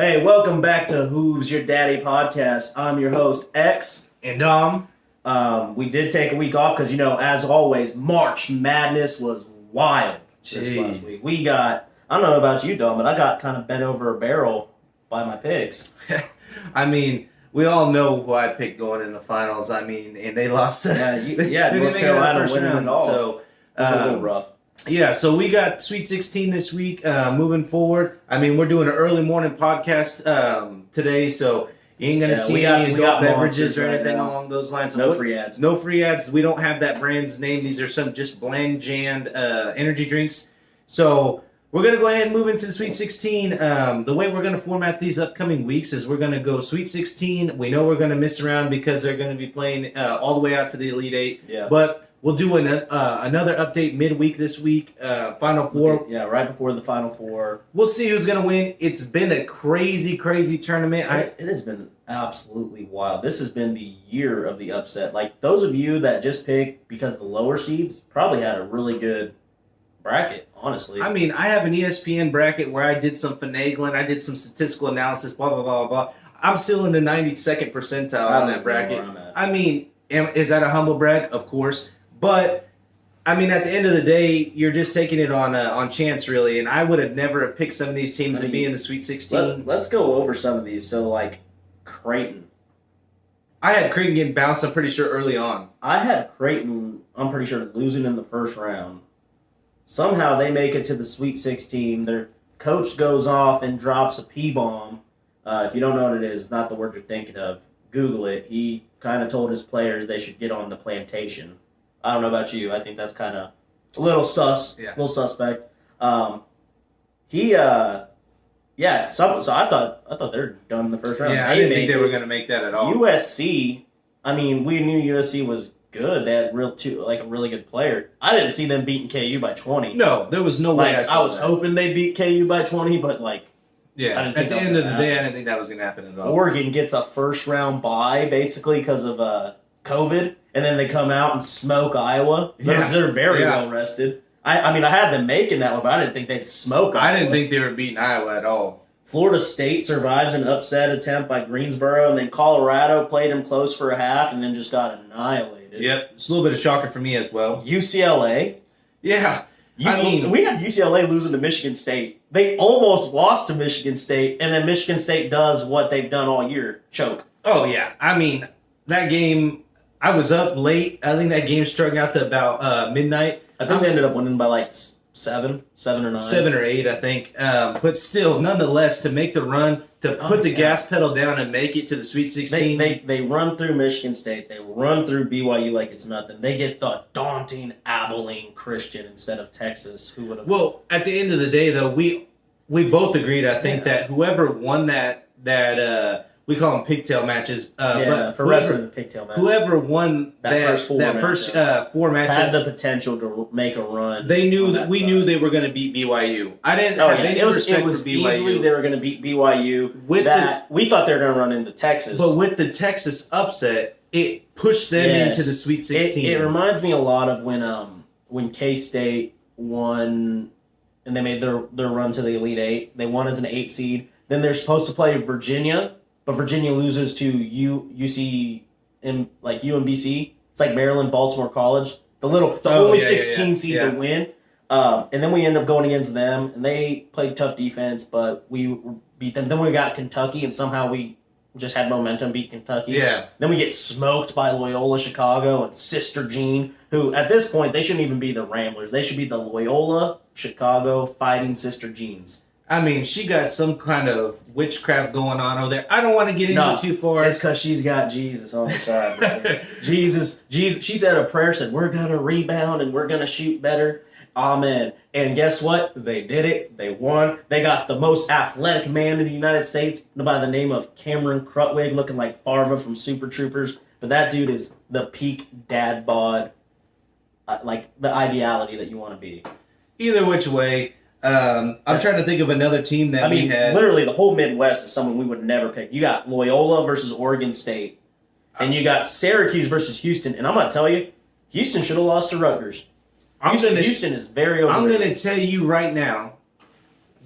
Hey, welcome back to Hoov's Your Daddy podcast. I'm your host, X. And Dom. We did take a week off because, as always, March Madness was wild this last week. We got, I don't know about you, Dom, but I got kind of bent over a barrel by my picks. I mean, we all know who I picked going in the finals. I mean, and they lost. North Carolina winning it all. So, it was a little rough. Yeah, so we got Sweet 16 this week. Moving forward, I mean, we're doing an early morning podcast today, so you ain't gonna see any adult beverages or anything along those lines. No free ads. No free ads. We don't have that brand's name. These are some just bland energy drinks. So we're gonna go ahead and move into the Sweet 16. The way we're gonna format these upcoming weeks is we're gonna go Sweet 16. We know we're gonna miss around because they're gonna be playing all the way out to the Elite Eight. Yeah. But we'll do another update midweek this week. Final Four. Yeah, right before the Final Four. We'll see who's going to win. It's been a crazy tournament. It has been absolutely wild. This has been the year of the upset. Like, those of you that just picked because the lower seeds probably had a really good bracket, honestly. I mean, I have an ESPN bracket where I did some finagling. I did some statistical analysis, blah, blah, blah, blah. I'm still in the 92nd percentile on that bracket. I mean, is that a humble brag? Of course. But, I mean, at the end of the day, you're just taking it on chance, really. And I would have never picked some of these teams to be in the Sweet 16. Let's go over some of these. So, like, Creighton. I had Creighton getting bounced, I'm pretty sure, early on. I had Creighton, I'm pretty sure, losing in the first round. Somehow they make it to the Sweet 16. Their coach goes off and drops a P-bomb. If you don't know what it is, it's not the word you're thinking of. Google it. He kind of told his players they should get on the plantation. I don't know about you. I think that's kind of a little sus, a little suspect. So I thought they were done in the first round. Yeah, I didn't think they were going to make that at all. USC, I mean, we knew USC was good. They had a really good player. I didn't see them beating KU by 20. No, there was no way I was hoping they beat KU by 20, but yeah, at the end of the day, I didn't think that was going to happen at all. Oregon gets a first-round bye, basically, because of COVID, and then they come out and smoke Iowa. They're very well rested. I mean, I had them making that one, but I didn't think they'd smoke Iowa. I didn't think they were beating Iowa at all. Florida State survives an upset attempt by Greensboro, and then Colorado played them close for a half and then just got annihilated. Yep, it's a little bit of shocker for me as well. UCLA. Yeah. We had UCLA losing to Michigan State. They almost lost to Michigan State, and then Michigan State does what they've done all year, choke. Oh, yeah. I mean, that game, I was up late. I think that game struck out to about midnight. I think they ended up winning by like 7 or 9. 7 or 8, I think. But still, nonetheless, to make the run, to put the gas pedal down and make it to the Sweet 16. They run through Michigan State. They run through BYU like it's nothing. They get the daunting Abilene Christian instead of Texas. Who would have? Well, at the end of the day, though, we both agreed, I think, that whoever won that we call them pigtail matches. For wrestling, pigtail matches. Whoever won that first four matches had the potential to make a run. They knew that we knew they were going to beat BYU. I didn't have any respect for BYU. Easily they were going to beat BYU. We thought they were going to run into Texas, but with the Texas upset, it pushed them into the Sweet 16. It reminds me a lot of when K-State won and they made their run to the Elite Eight. They won as an 8 seed. Then they're supposed to play Virginia. But Virginia loses to UMBC. It's like Maryland, Baltimore College. The only 16 seed to win. And then we end up going against them, and they played tough defense, but we beat them. Then we got Kentucky, and somehow we just had momentum, beat Kentucky. Yeah. Then we get smoked by Loyola Chicago and Sister Jean, who at this point, they shouldn't even be the Ramblers. They should be the Loyola Chicago Fighting Sister Jeans. I mean, she got some kind of witchcraft going on over there. I don't want to get into it too far. It's because she's got Jesus on her side, brother. Jesus. She said a prayer, said, we're going to rebound and we're going to shoot better. Amen. And guess what? They did it. They won. They got the most athletic man in the United States by the name of Cameron Krutwig, looking like Farva from Super Troopers. But that dude is the peak dad bod, like the ideality that you want to be. Either which way, I'm trying to think of another team that we had. Literally, the whole Midwest is someone we would never pick. You got Loyola versus Oregon State, and you got Syracuse versus Houston. And I'm going to tell you, Houston should have lost to Rutgers. Houston is very overrated. I'm going to tell you right now,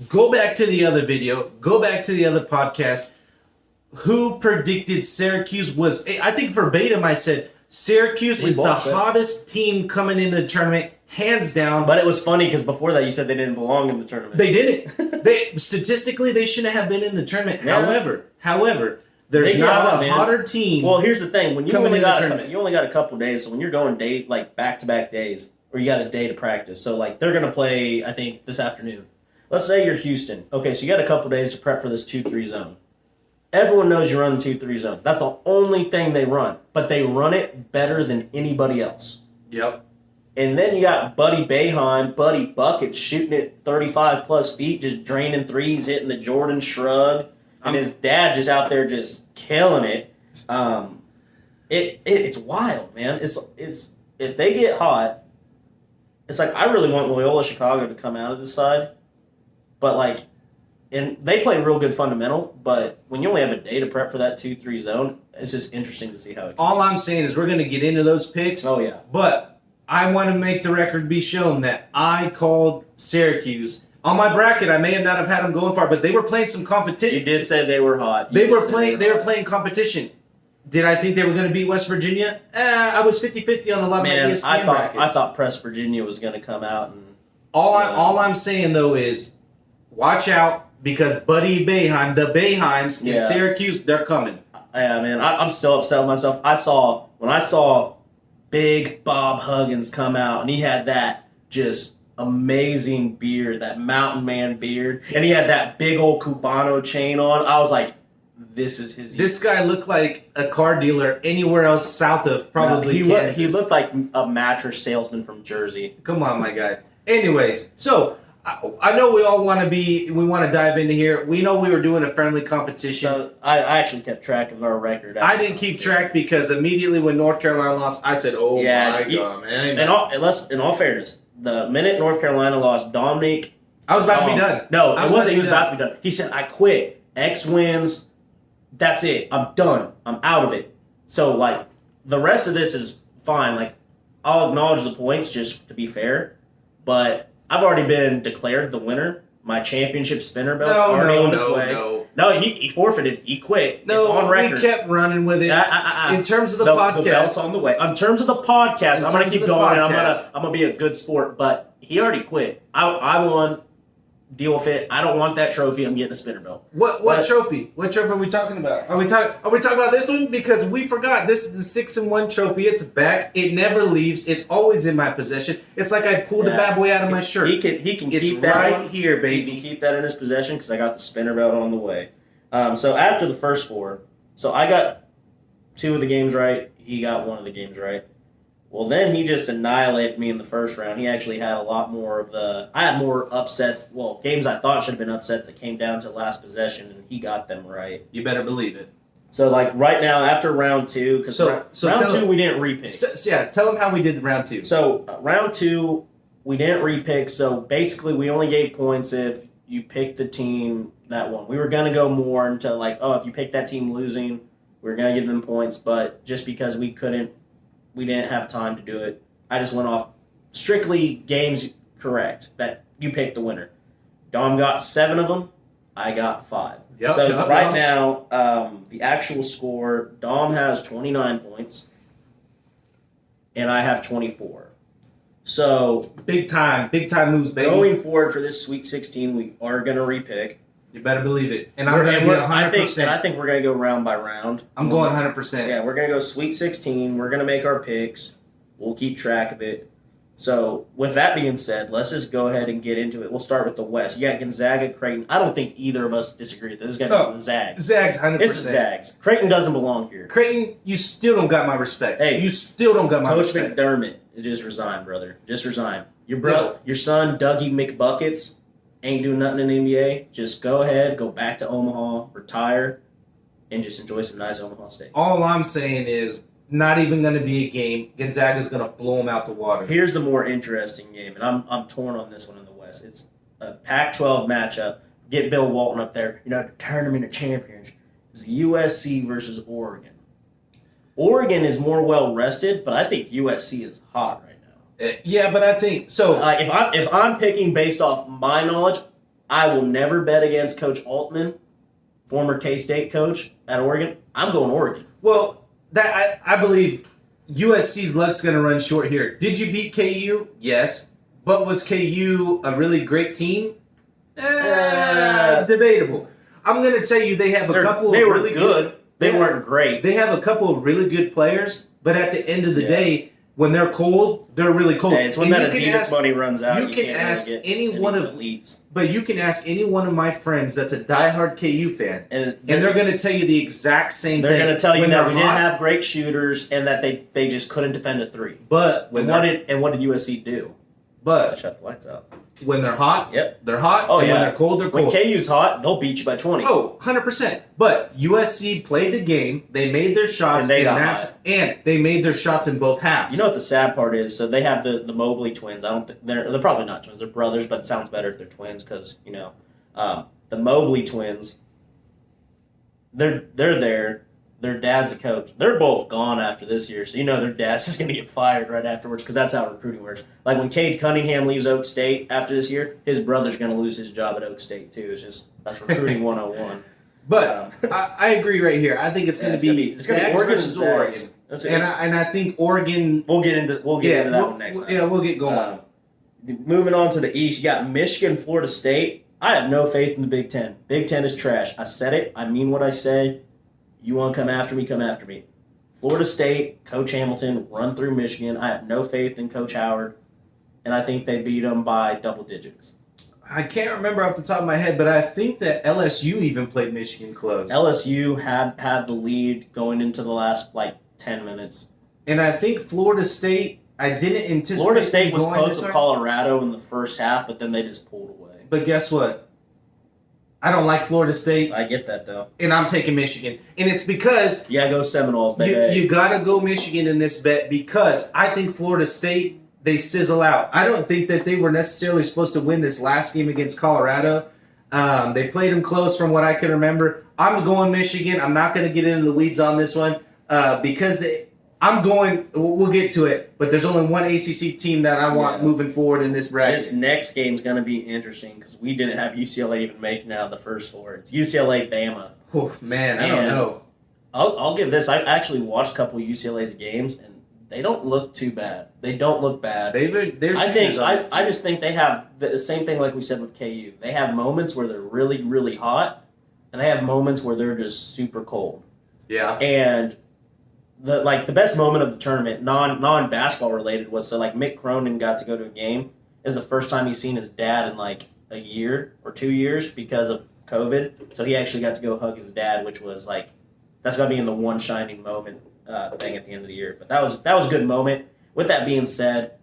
Go back to the other video. Go back to the other podcast. Who predicted Syracuse was... I think verbatim I said, Syracuse is the hottest team coming into the tournament, hands down. But it was funny because before that you said they didn't belong in the tournament. They didn't. Statistically, they shouldn't have been in the tournament. Yeah. However, there's not a hotter team. Well, here's the thing: when you only got a couple days, so when you're going back-to-back days, or you got a day to practice, so like they're gonna play, I think, this afternoon. Let's say you're Houston. Okay, so you got a couple days to prep for this 2-3 zone. Everyone knows you run the 2-3 zone. That's the only thing they run, but they run it better than anybody else. Yep. And then you got Buddy Buckets shooting it 35-plus feet, just draining threes, hitting the Jordan shrug. And his dad just out there just killing it. It's wild, man. It's if they get hot, it's like I really want Loyola Chicago to come out of this side. But like, and they play real good fundamental, but when you only have a day to prep for that 2-3 zone, it's just interesting to see how it goes. All I'm saying is we're going to get into those picks. Oh, yeah. But I want to make the record be shown that I called Syracuse. On my bracket, I may not have had them going far, but they were playing some competition. You did say they were hot. They were playing competition. Did I think they were going to beat West Virginia? I was 50-50 on a lot of my ESPN brackets. I thought Press Virginia was going to come out. And all I'm saying, though, is watch out because Buddy Boeheim, the Boeheims in Syracuse, they're coming. Yeah, man. I'm still upset with myself. When I saw Big Bob Huggins come out, and he had that just amazing beard, that mountain man beard, and he had that big old Cubano chain on. I was like, this is his year. This guy looked like a car dealer anywhere else south of probably Kansas. He looked like a mattress salesman from Jersey. Come on, my guy. Anyways, so I know we all want to dive into here. We know we were doing a friendly competition. So I actually kept track of our record. I didn't keep track because immediately when North Carolina lost, I said, "Oh my God, man!" In all fairness, the minute North Carolina lost, Dominic, I was about to be done. No, it wasn't. He was about to be done. He said, "I quit. X wins. That's it. I'm done. I'm out of it." So like the rest of this is fine. Like I'll acknowledge the points just to be fair, but I've already been declared the winner. My championship spinner belt's already on its way. No, he forfeited. He quit. No, it's on record. We kept running with it. In terms of the podcast, the belt's on the way. In terms of the podcast, I'm going to keep going. I'm going to be a good sport. But he already quit. I won. Deal with it. I don't want that trophy. I'm getting a spinner belt. What trophy? What trophy are we talking about? Are we talking about this one? Because we forgot. This is the 6-1 trophy. It's back. It never leaves. It's always in my possession. It's like I pulled a bad boy out of my shirt. He can keep that right here, baby. He can keep that in his possession because I got the spinner belt on the way. So after the first four, so I got 2 of the games right. He got 1 of the games right. Well, then he just annihilated me in the first round. He actually had a lot more of I had more upsets. Well, games I thought should have been upsets that came down to last possession, and he got them right. You better believe it. So, like, right now, after round 2, because round 2 we didn't repick. Tell them how we did round 2. So, round 2, we didn't repick. So, basically, we only gave points if you picked the team that won. We were going to go more into, like, if you pick that team losing, we were going to give them points. But just because we didn't have time to do it. I just went off strictly games correct that you picked the winner. Dom got 7 of them. I got 5. Right now, the actual score, Dom has 29 points, and I have 24. So big time moves, baby. Going forward for this Sweet 16, we are going to repick. You better believe it. And I'm going to be 100%. I think we're going to go round by round. I'm going 100%. Yeah, we're going to go Sweet 16. We're going to make our picks. We'll keep track of it. So, with that being said, let's just go ahead and get into it. We'll start with the West. You got Gonzaga, Creighton. I don't think either of us disagree with this. This is going to be the Zags. Zags, 100%. It's Zags. Creighton doesn't belong here. Creighton, you still don't got my respect. Hey, you still don't got my respect. Coach McDermott, just resign, brother. Just resign. Your son, Dougie McBuckets, ain't doing nothing in the NBA. Just go ahead, go back to Omaha, retire, and just enjoy some nice Omaha steaks. All I'm saying is not even going to be a game. Gonzaga's going to blow them out the water. Here's the more interesting game, and I'm torn on this one in the West. It's a Pac-12 matchup. Get Bill Walton up there, to turn them into champions. It's USC versus Oregon. Oregon is more well-rested, but I think USC is hot right now. Yeah, but I think so. If I'm picking based off my knowledge, I will never bet against Coach Altman, former K-State coach at Oregon. I'm going Oregon. Well, that I believe USC's luck's going to run short here. Did you beat KU? Yes. But was KU a really great team? Debatable. I'm going to tell you they have a couple of really good. They weren't great. They have a couple of really good players, but at the end of the day, when they're cold, they're really cold. Hey, it's when that Adidas money runs out. You can ask any one of elites. But you can ask any one of my friends that's a diehard KU fan, and they're going to tell you the exact same thing. They're going to tell you that we didn't have great shooters and that they just couldn't defend a three. But what did USC do? But shut the lights out. When they're hot, they're hot. Oh, and when they're cold, they're cold. When KU's hot, they'll beat you by 20. Oh, 100%. But USC played the game. They made their shots. And they made their shots in both halves. You know what the sad part is? So they have the Mobley twins. I don't think they're probably not twins. They're brothers, but it sounds better if they're twins because, the Mobley twins, they're there. Their dad's a coach. They're both gone after this year, so their dad's just going to get fired right afterwards because that's how recruiting works. Like when Cade Cunningham leaves Oak State after this year, his brother's going to lose his job at Oak State too. That's recruiting 101. But I agree right here. I think it's going to be Zags versus Oregon. And I think Oregon. We'll get into that one next time. Yeah, we'll get going. Moving on to the East, you got Michigan, Florida State. I have no faith in the Big Ten. Big Ten is trash. I said it. I mean what I say. You want to come after me, come after me. Florida State, Coach Hamilton, run through Michigan. I have no faith in Coach Howard, and I think they beat them by double digits. I can't remember off the top of my head, but I think that LSU even played Michigan close. LSU had the lead going into the last, 10 minutes. And I think Florida State, I didn't anticipate Florida State was close to Colorado in the first half, but then they just pulled away. But guess what? I don't like Florida State. I get that, though. And I'm taking Michigan. And it's because... Yeah, go Seminoles, baby. You got to go Michigan in this bet because I think Florida State, they sizzle out. I don't think that they were necessarily supposed to win this last game against Colorado. They played them close from what I can remember. I'm going Michigan. I'm not going to get into the weeds on this one because... we'll get to it, but there's only one ACC team that I want moving forward in this bracket. This next game is going to be interesting because we didn't have UCLA even making out of the first four. It's UCLA-Bama. Oh, man, I don't know. I'll give this. I actually watched a couple of UCLA's games, and they don't look too bad. They don't look bad. I just think they have the same thing like we said with KU. They have moments where they're really, really hot, and they have moments where they're just super cold. Yeah. And... The best moment of the tournament, non-basketball related, was Mick Cronin got to go to a game. It was the first time he's seen his dad in a year or 2 years because of COVID. So he actually got to go hug his dad, which was that's gonna be in the one shining moment thing at the end of the year. But that was a good moment. With that being said,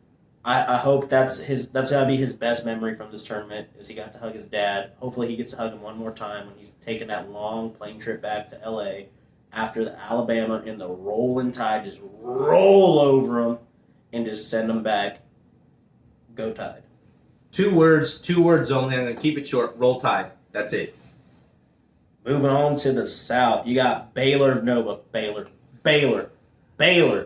I hope that's gonna be his best memory from this tournament is he got to hug his dad. Hopefully he gets to hug him one more time when he's taking that long plane trip back to LA. After the Alabama and the rolling Tide just roll over them and just send them back. Go Tide. 2 words only. I'm going to keep it short. Roll Tide. That's it. Moving on to the South. You got Baylor, Nova. Baylor.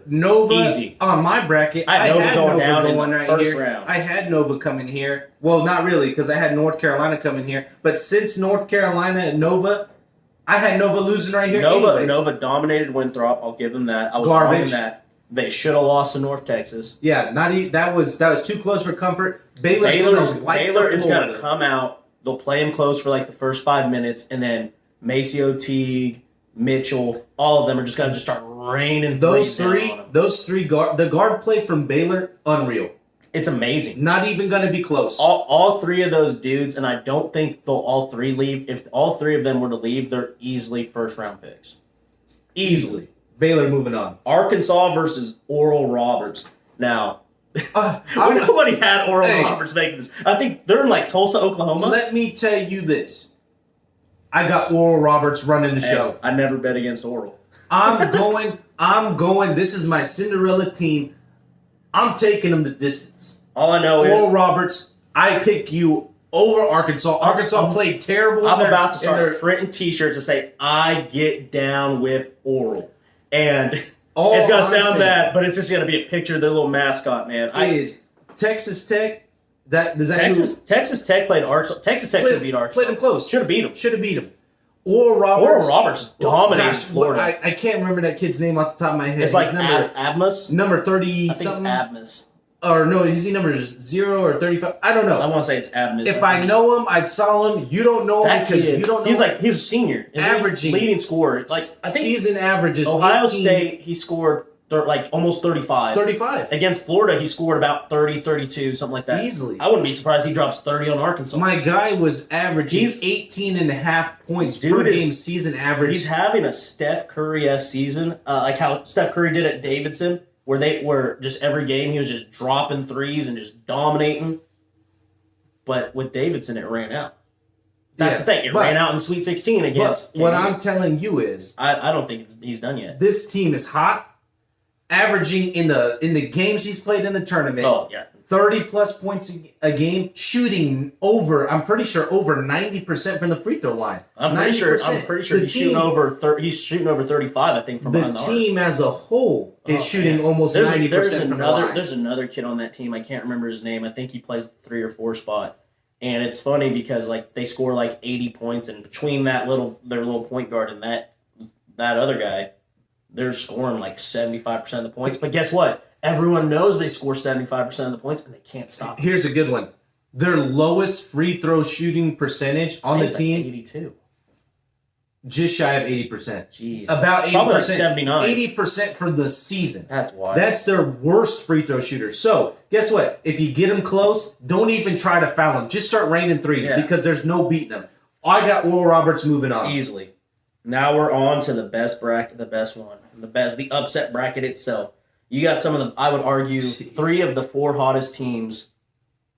Nova. Easy. On my bracket, I had Nova going down in the first round. I had Nova coming here. Well, not really because I had North Carolina coming here. But since North Carolina and Nova... I had Nova losing right here. Nova dominated Winthrop. I'll give them that. I was garbage. That they should have lost to North Texas. Yeah, that was too close for comfort. Baylor is going to come out. They'll play him close for the first 5 minutes, and then Maceo Teague, Mitchell, all of them are just going to start raining. Those three, the guard play from Baylor, unreal. It's amazing. Not even going to be close. All three of those dudes, and I don't think they'll all three leave. If all three of them were to leave, they're easily first-round picks. Easily. Baylor moving on. Arkansas versus Oral Roberts. Now, nobody had Oral Roberts making this. I think they're in Tulsa, Oklahoma. Let me tell you this. I got Oral Roberts running the show. I never bet against Oral. I'm going. This is my Cinderella team. I'm taking them the distance. All I know is... Oral Roberts, I pick you over Arkansas. Arkansas played terrible. I'm about to start printing T-shirts that say, I get down with Oral. And it's going to sound bad, but it's just going to be a picture of their little mascot, man. Is Texas Tech Texas Tech played Arkansas. Texas Tech should have beat Arkansas. Played them close. Should have beat them. Should have beat them. Oral Roberts dominated Florida. I can't remember that kid's name off the top of my head. It's like Abmas. Number 30 I think something. it's Abmas. Or no, is he number 0 or 35? I don't know. I want to say it's Abmas. If I know him, I'd saw him. You don't know him that because kid, you don't know. He's a senior. Averaging leading scorer. Like I think season averages. Ohio State, he scored like almost 35. 35. Against Florida, he scored about 30, 32, something like that. Easily. I wouldn't be surprised he drops 30 on Arkansas. My guy was averaging 18.5 points per game season average. He's having a Steph Curry-esque season, like how Steph Curry did at Davidson, where they were just every game he was just dropping threes and just dominating. But with Davidson, it ran out. That's the thing. It ran out in the Sweet 16 against. But what I'm telling you is, I don't think he's done yet. This team is hot. Averaging in the games he's played in the tournament, 30 plus points a game, shooting over. I'm pretty sure over 90% from the free throw line. I'm pretty sure he's shooting over 35. I think from the team as a whole is shooting almost 90% from the line. There's another kid on that team. I can't remember his name. I think he plays the 3 or 4 spot. And it's funny because like they score like 80 points, and between their little point guard and that other guy, they're scoring like 75% of the points. But guess what? Everyone knows they score 75% of the points, and they can't stop them. Here's a good one. Their lowest free throw shooting percentage on the team, 82. Just shy of 80%. Jeez. About 80%. Probably like 79. 80% for the season. That's wild. That's their worst free throw shooter. So, guess what? If you get them close, don't even try to foul them. Just start raining threes because there's no beating them. I got Oral Roberts moving on. Easily. Now we're on to the best bracket, the best one. The upset bracket itself. You got some of the, I would argue, 3 of the 4 hottest teams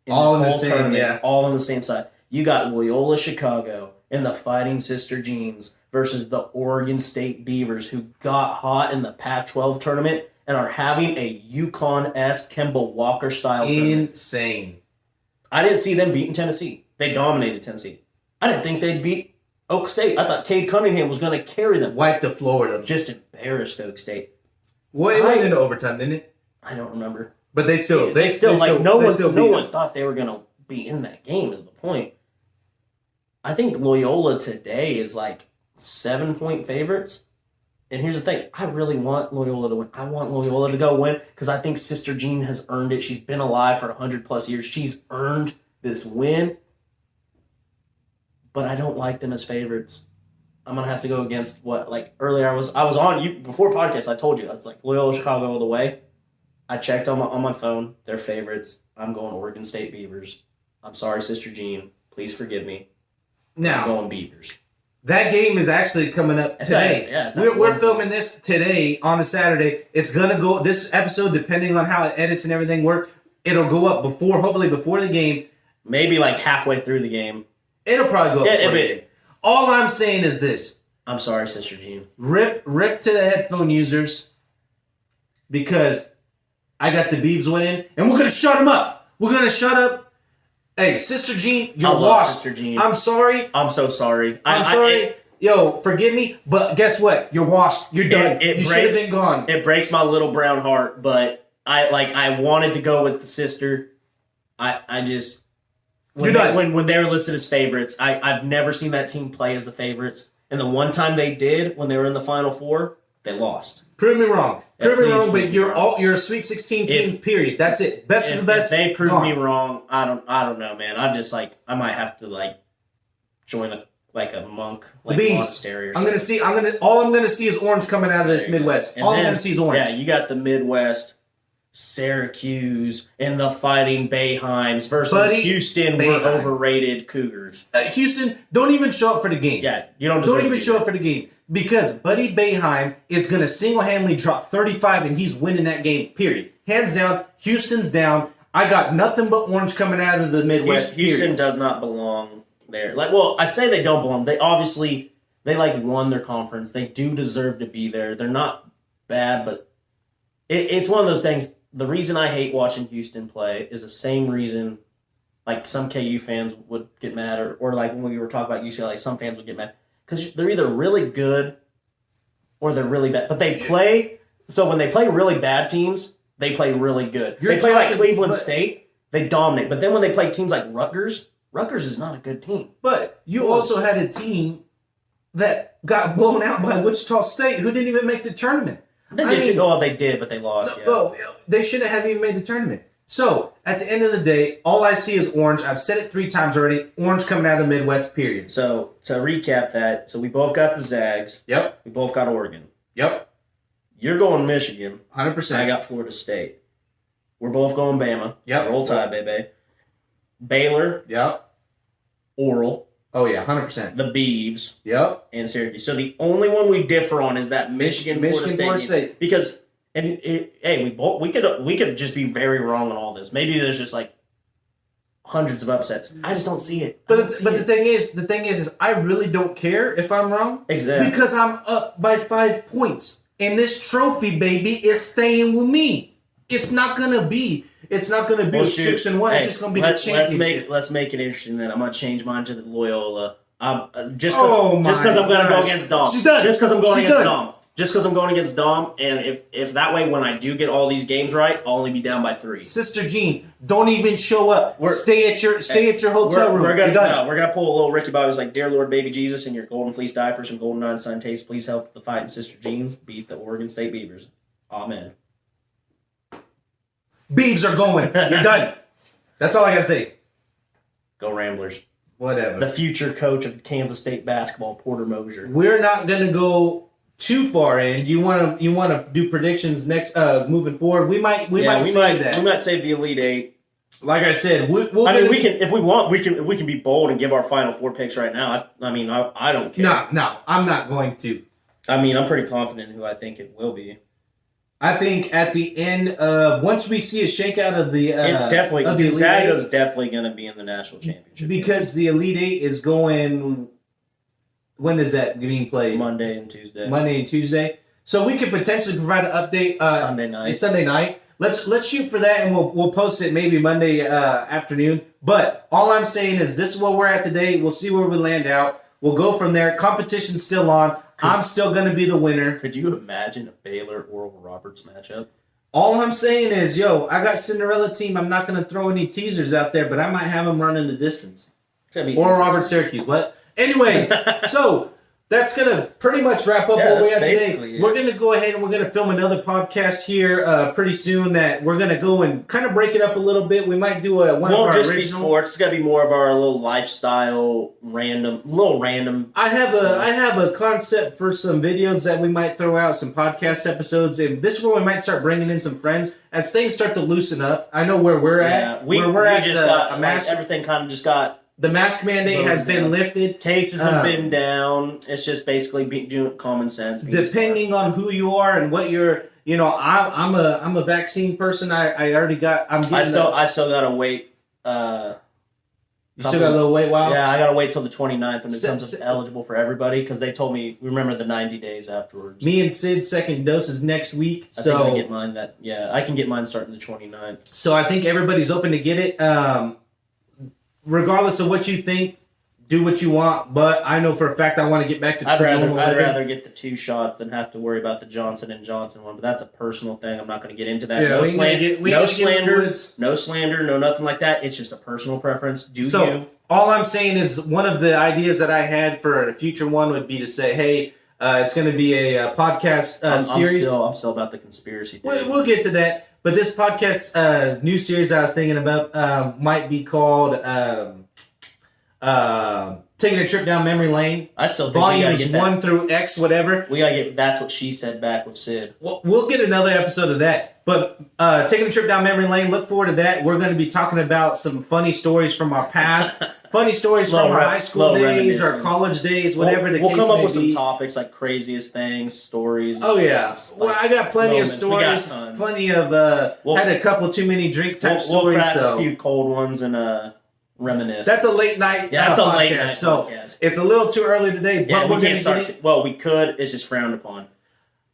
in all this in whole the same, tournament, all on the same side. You got Loyola Chicago and the Fighting Sister Jeans versus the Oregon State Beavers, who got hot in the Pac-12 tournament and are having a UConn-esque Kemba Walker-style tournament. Insane. I didn't see them beating Tennessee. They dominated Tennessee. I didn't think they'd beat Oak State. I thought Cade Cunningham was going to carry them. Wipe the floor with them. Just embarrassed Oak State. Well, it went into overtime, didn't it? I don't remember. But they still no one thought they were going to be in that game is the point. I think Loyola today is like 7-point favorites. And here's the thing. I really want Loyola to win. I want Loyola to go win because I think Sister Jean has earned it. She's been alive for 100+ years. She's earned this win. But I don't like them as favorites. I'm going to have to go against what, like, earlier I was on, you before podcast, I told you, I was like, Loyola Chicago all the way. I checked on my phone, their favorites. I'm going Oregon State Beavers. I'm sorry, Sister Jean. Please forgive me. Now, I'm going Beavers. That game is actually coming up today. We're filming this today on a Saturday. It's going to go, this episode, depending on how it edits and everything work, it'll go up hopefully before the game. Maybe like halfway through the game. It'll probably go up before the game. All I'm saying is this. I'm sorry, Sister Jean. Rip to the headphone users because I got the Beavs winning, and we're going to shut them up. We're going to shut up. Hey, Sister Jean, you're washed. Sister Jean. I'm sorry. I'm so sorry. I'm sorry. Yo, forgive me, but guess what? You're washed. You're done. You should have been gone. It breaks my little brown heart, but I wanted to go with the sister. I just... When they're listed as favorites, I've never seen that team play as the favorites. And the one time they did, when they were in the Final Four, they lost. Prove me wrong. Prove me wrong, but you're a Sweet 16 team, period. That's it. Best of the best. If they prove me wrong, I don't know, man. I'm just like, I might have to join a monk, like the monastery or something. All I'm gonna see is orange coming out of this Midwest. All I'm gonna see is orange. Yeah, you got the Midwest, Syracuse, and the Fighting Bayheims versus Houston were overrated Cougars. Houston, don't even show up for the game. Yeah, you don't even show up for the game because Buddy Bayheim is going to single-handedly drop 35 and he's winning that game, period. Hands down, Houston's down. I got nothing but orange coming out of the Midwest, Houston does not belong there. I say they don't belong. They obviously, won their conference. They do deserve to be there. They're not bad, but it's one of those things. The reason I hate watching Houston play is the same reason, some KU fans would get mad, or when we were talking about UCLA, some fans would get mad. Because they're either really good or they're really bad. But they play, so when they play really bad teams, they play really good. They play like Cleveland State. They dominate. But then when they play teams like Rutgers is not a good team. But you also had a team that got blown out by Wichita State, who didn't even make the tournament. They did, but they lost. Well, they shouldn't have even made the tournament. So, at the end of the day, all I see is orange. I've said it 3 times already. Orange coming out of the Midwest, period. So, to recap that, we both got the Zags. Yep. We both got Oregon. Yep. You're going Michigan. 100%. I got Florida State. We're both going Bama. Yep. Roll Tide, baby. Baylor. Yep. Oral. Oh, yeah, 100%. The Beavs. Yep. And Syracuse. So, the only one we differ on is that Florida State. Because... hey, we could just be very wrong on all this. Maybe there's just like hundreds of upsets. I just don't see it. But the thing is I really don't care if I'm wrong. Exactly. Because I'm up by 5 points, and this trophy, baby, is staying with me. It's not gonna be a 6-1. Hey, it's just gonna be the championship. Let's make it interesting. Then I'm gonna change mine to the Loyola. Just because I'm gonna go against Dom. She's done. Just because I'm going against Dom. Just because I'm going against Dom, and if that way, when I do get all these games right, I'll only be down by 3. Sister Jean, don't even show up. Stay at your hotel room. We're gonna pull a little Ricky Bobby. It's like, dear Lord, baby Jesus, in your golden fleece diapers and golden 9 sun taste, please help the fighting Sister Jeans beat the Oregon State Beavers. Amen. Beavs are going. You're done. That's all I gotta say. Go Ramblers. Whatever. The future coach of Kansas State basketball, Porter Mosier. We're not gonna go too far in. You want to do predictions next moving forward? We might save that. We might save the Elite 8. Like I said, we can be bold and give our Final 4 picks right now. I don't care. No, I'm not going to. I'm pretty confident in who I think it will be. I think at the end, once we see a shakeout of the, it's definitely Gonzaga's definitely going to be in the national championship because the Elite 8 is going. When is that being played? Monday and Tuesday. So we could potentially provide an update Sunday night. It's Sunday night. Let's shoot for that, and we'll post it maybe Monday afternoon. But all I'm saying is this is where we're at today. We'll see where we land out. We'll go from there. Competition's still on. I'm still going to be the winner. Could you imagine a Baylor-Oral Roberts matchup? All I'm saying is, I got Cinderella team. I'm not going to throw any teasers out there, but I might have them run in the distance. Oral Roberts, Syracuse. What? Anyways, so that's going to pretty much wrap up what we have today. We're going to go ahead and we're going to film another podcast here pretty soon that we're going to go and kind of break it up a little bit. We might do one of our original. Be sports. It's going to be more of our little lifestyle, random. I have a concept for some videos that we might throw out, some podcast episodes, and this is where we might start bringing in some friends as things start to loosen up. I know where we're at. Everything kind of just got. The mask mandate has been lifted. Cases have been down. It's just basically doing common sense. Depending on who you are and what you're, I'm a vaccine person. I already got. I still gotta wait. You still got a little wait while? Yeah, I gotta wait till the 29th when it becomes eligible for everybody because they told me remember the 90 days afterwards. Me and Sid's second dose is next week. I think I get mine I can get mine starting the 29th. So I think everybody's open to get it. Regardless of what you think, do what you want. But I know for a fact I want to get back to. I'd rather get the 2 shots than have to worry about the Johnson & Johnson one. But that's a personal thing. I'm not going to get into that. Yeah, no slander, no nothing like that. It's just a personal preference. All I'm saying is one of the ideas that I had for a future one would be to say, hey, it's going to be a podcast series. I'm still about the conspiracy theory. We'll get to that. But this podcast new series I was thinking about might be called Taking a Trip Down Memory Lane. I still think Volumes 1 through X, whatever. We got to get That's What She Said back with Sid. We'll get another episode of that. But Taking a Trip Down Memory Lane, look forward to that. We're going to be talking about some funny stories from our past. Funny stories from our high school days, our college days, whatever the case may be. We'll come up with some topics like craziest things, stories. Oh, yeah. Well, I got plenty of stories. Plenty of, had a couple too many drink type stories. We'll crack a few cold ones and reminisce. That's a late night that's podcast. A late night so podcast. It's a little too early today, but we're going to get it. Well, we could. It's just frowned upon.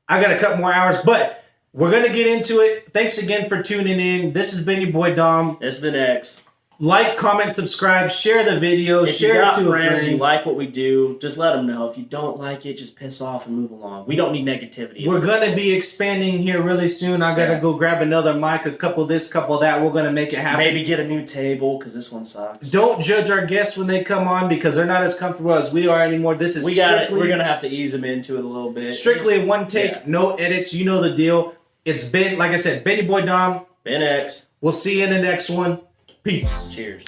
I got a couple more hours, but we're going to get into it. Thanks again for tuning in. This has been your boy Dom. This has been X. Like, comment, subscribe, share the video, If share you got it to friends, a friend. you like what we do, just let them know. If you don't like it, just piss off and move along. We don't need negativity. We're going to be expanding here really soon. I got to go grab another mic, a couple this, couple that. We're going to make it happen. Maybe get a new table because this one sucks. Don't judge our guests when they come on because they're not as comfortable as we are anymore. This is We're going to have to ease them into it a little bit. Strictly one take, no edits. You know the deal. It's been, like I said, Ben your boy Dom. Ben X. We'll see you in the next one. Peace. Cheers.